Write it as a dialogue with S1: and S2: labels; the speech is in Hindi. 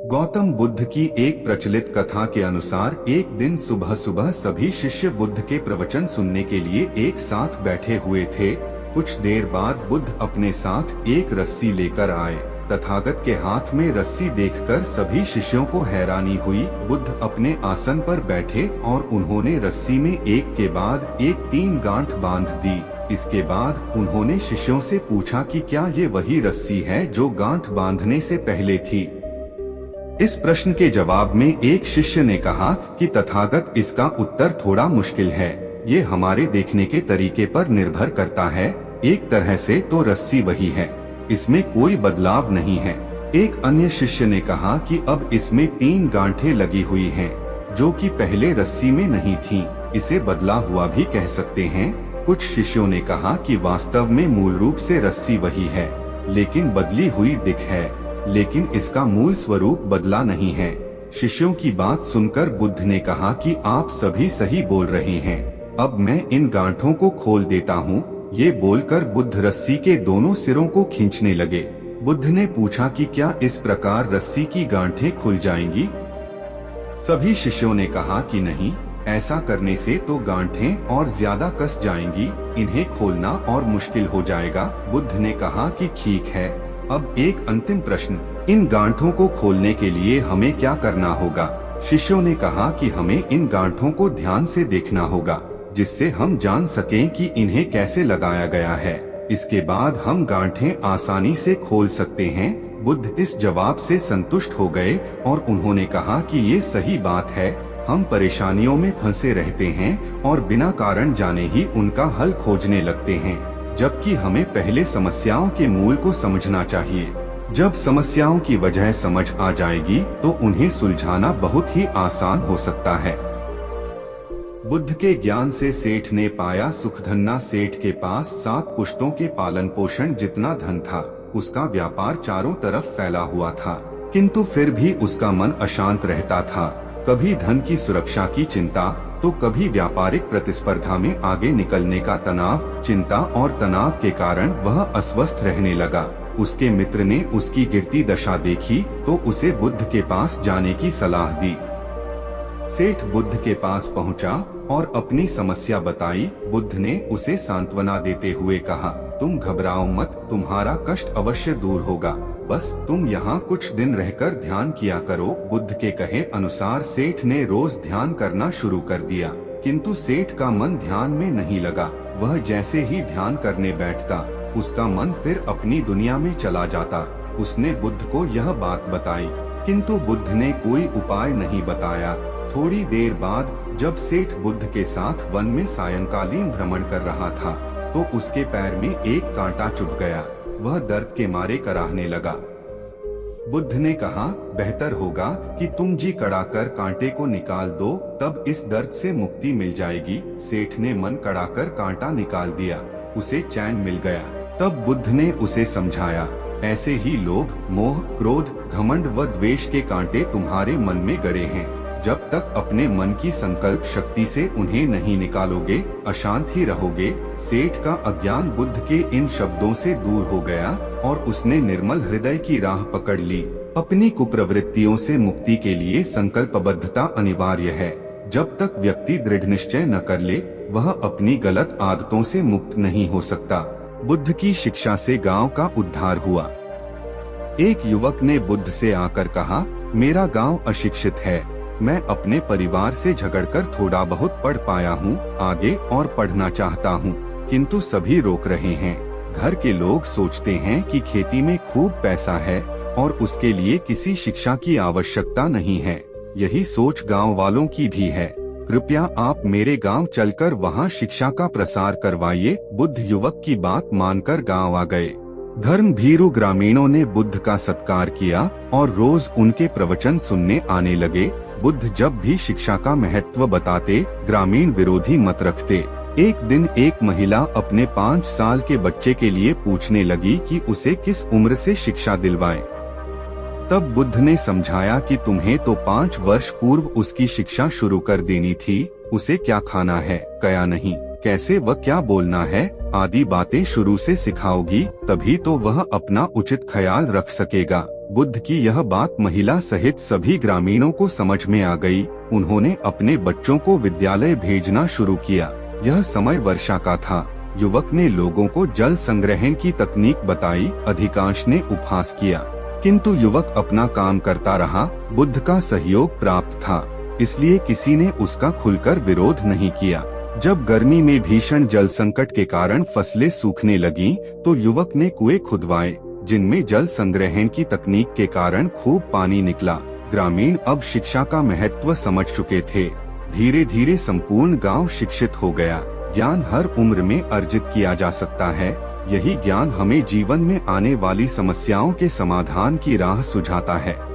S1: गौतम बुद्ध की एक प्रचलित कथा के अनुसार एक दिन सुबह सुबह सभी शिष्य बुद्ध के प्रवचन सुनने के लिए एक साथ बैठे हुए थे। कुछ देर बाद बुद्ध अपने साथ एक रस्सी लेकर आए। तथागत के हाथ में रस्सी देखकर सभी शिष्यों को हैरानी हुई। बुद्ध अपने आसन पर बैठे और उन्होंने रस्सी में एक के बाद एक 3 गांठ बांध दी। इसके बाद उन्होंने शिष्यों से पूछा कि क्या ये वही रस्सी है जो गांठ बांधने से पहले थी। इस प्रश्न के जवाब में एक शिष्य ने कहा कि तथागत, इसका उत्तर थोड़ा मुश्किल है। ये हमारे देखने के तरीके पर निर्भर करता है। एक तरह से तो रस्सी वही है, इसमें कोई बदलाव नहीं है। एक अन्य शिष्य ने कहा कि अब इसमें 3 गांठें लगी हुई हैं, जो कि पहले रस्सी में नहीं थीं। इसे बदला हुआ भी कह सकते हैं। कुछ शिष्यों ने कहा कि वास्तव में मूल रूप से रस्सी वही है, लेकिन बदली हुई दिख है, लेकिन इसका मूल स्वरूप बदला नहीं है। शिष्यों की बात सुनकर बुद्ध ने कहा कि आप सभी सही बोल रहे हैं, अब मैं इन गांठों को खोल देता हूँ। ये बोलकर बुद्ध रस्सी के दोनों सिरों को खींचने लगे। बुद्ध ने पूछा कि क्या इस प्रकार रस्सी की गांठें खुल जाएंगी? सभी शिष्यों ने कहा कि नहीं, ऐसा करने से तो गांठें और ज्यादा कस जाएंगी, इन्हें खोलना और मुश्किल हो जाएगा। बुद्ध ने कहा कि ठीक है, अब एक अंतिम प्रश्न, इन गांठों को खोलने के लिए हमें क्या करना होगा? शिष्यों ने कहा कि हमें इन गांठों को ध्यान से देखना होगा, जिससे हम जान सकें कि इन्हें कैसे लगाया गया है। इसके बाद हम गांठें आसानी से खोल सकते हैं। बुद्ध इस जवाब से संतुष्ट हो गए और उन्होंने कहा कि ये सही बात है। हम परेशानियों में फंसे रहते हैं और बिना कारण जाने ही उनका हल खोजने लगते हैं, जबकि हमें पहले समस्याओं के मूल को समझना चाहिए। जब समस्याओं की वजह समझ आ जाएगी तो उन्हें सुलझाना बहुत ही आसान हो सकता है। बुद्ध के ज्ञान से सेठ ने पाया सुखधन्ना सेठ के पास 7 पुश्तों के पालन पोषण जितना धन था। उसका व्यापार चारों तरफ फैला हुआ था, किंतु फिर भी उसका मन अशांत रहता था। कभी धन की सुरक्षा की चिंता, तो कभी व्यापारिक प्रतिस्पर्धा में आगे निकलने का तनाव। चिंता और तनाव के कारण वह अस्वस्थ रहने लगा। उसके मित्र ने उसकी गिरती दशा देखी तो उसे बुद्ध के पास जाने की सलाह दी। सेठ बुद्ध के पास पहुंचा और अपनी समस्या बताई। बुद्ध ने उसे सांत्वना देते हुए कहा, तुम घबराओ मत, तुम्हारा कष्ट अवश्य दूर होगा, बस तुम यहाँ कुछ दिन रहकर ध्यान किया करो। बुद्ध के कहे अनुसार सेठ ने रोज ध्यान करना शुरू कर दिया, किंतु सेठ का मन ध्यान में नहीं लगा। वह जैसे ही ध्यान करने बैठता, उसका मन फिर अपनी दुनिया में चला जाता। उसने बुद्ध को यह बात बताई, किंतु बुद्ध ने कोई उपाय नहीं बताया। थोड़ी देर बाद जब सेठ बुद्ध के साथ वन में सायंकालीन भ्रमण कर रहा था, तो उसके पैर में एक कांटा चुभ गया। वह दर्द के मारे कराहने लगा। बुद्ध ने कहा, बेहतर होगा कि तुम जी कड़ाकर कांटे को निकाल दो, तब इस दर्द से मुक्ति मिल जाएगी। सेठ ने मन कड़ाकर कांटा निकाल दिया, उसे चैन मिल गया। तब बुद्ध ने उसे समझाया, ऐसे ही लोभ, मोह, क्रोध, घमंड व द्वेष के कांटे तुम्हारे मन में गड़े हैं। जब तक अपने मन की संकल्प शक्ति से उन्हें नहीं निकालोगे, अशांत ही रहोगे। सेठ का अज्ञान बुद्ध के इन शब्दों से दूर हो गया और उसने निर्मल हृदय की राह पकड़ ली। अपनी कुप्रवृत्तियों से मुक्ति के लिए संकल्पबद्धता अनिवार्य है। जब तक व्यक्ति दृढ़ निश्चय न कर ले, वह अपनी गलत आदतों से मुक्त नहीं हो सकता। बुद्ध की शिक्षा से गांव का उद्धार हुआ। एक युवक ने बुद्ध से आकर कहा, मेरा गांव अशिक्षित है, मैं अपने परिवार से झगड़कर थोड़ा बहुत पढ़ पाया हूँ, आगे और पढ़ना चाहता हूँ, किंतु सभी रोक रहे हैं। घर के लोग सोचते हैं कि खेती में खूब पैसा है और उसके लिए किसी शिक्षा की आवश्यकता नहीं है। यही सोच गांव वालों की भी है। कृपया आप मेरे गांव चलकर वहां शिक्षा का प्रसार करवाइए। बुद्ध युवक की बात मानकर गांव आ गए। धर्म भीरू ग्रामीणों ने बुद्ध का सत्कार किया और रोज उनके प्रवचन सुनने आने लगे। बुद्ध जब भी शिक्षा का महत्व बताते, ग्रामीण विरोधी मत रखते। एक दिन एक महिला अपने 5 साल के बच्चे के लिए पूछने लगी कि उसे किस उम्र से शिक्षा दिलवाएं। तब बुद्ध ने समझाया कि तुम्हें तो 5 वर्ष पूर्व उसकी शिक्षा शुरू कर देनी थी। उसे क्या खाना है, क्या नहीं, कैसे व क्या बोलना है आदि बातें शुरू से सिखाओगी, तभी तो वह अपना उचित ख्याल रख सकेगा। बुद्ध की यह बात महिला सहित सभी ग्रामीणों को समझ में आ गई। उन्होंने अपने बच्चों को विद्यालय भेजना शुरू किया। यह समय वर्षा का था। युवक ने लोगों को जल संग्रहण की तकनीक बताई। अधिकांश ने उपहास किया, किंतु युवक अपना काम करता रहा। बुद्ध का सहयोग प्राप्त था, इसलिए किसी ने उसका खुलकर विरोध नहीं किया। जब गर्मी में भीषण जल संकट के कारण फसलें सूखने लगीं, तो युवक ने कुएं खुदवाए, जिनमें जल संग्रहण की तकनीक के कारण खूब पानी निकला। ग्रामीण अब शिक्षा का महत्व समझ चुके थे। धीरे धीरे संपूर्ण गांव शिक्षित हो गया। ज्ञान हर उम्र में अर्जित किया जा सकता है। यही ज्ञान हमें जीवन में आने वाली समस्याओं के समाधान की राह सुझाता है।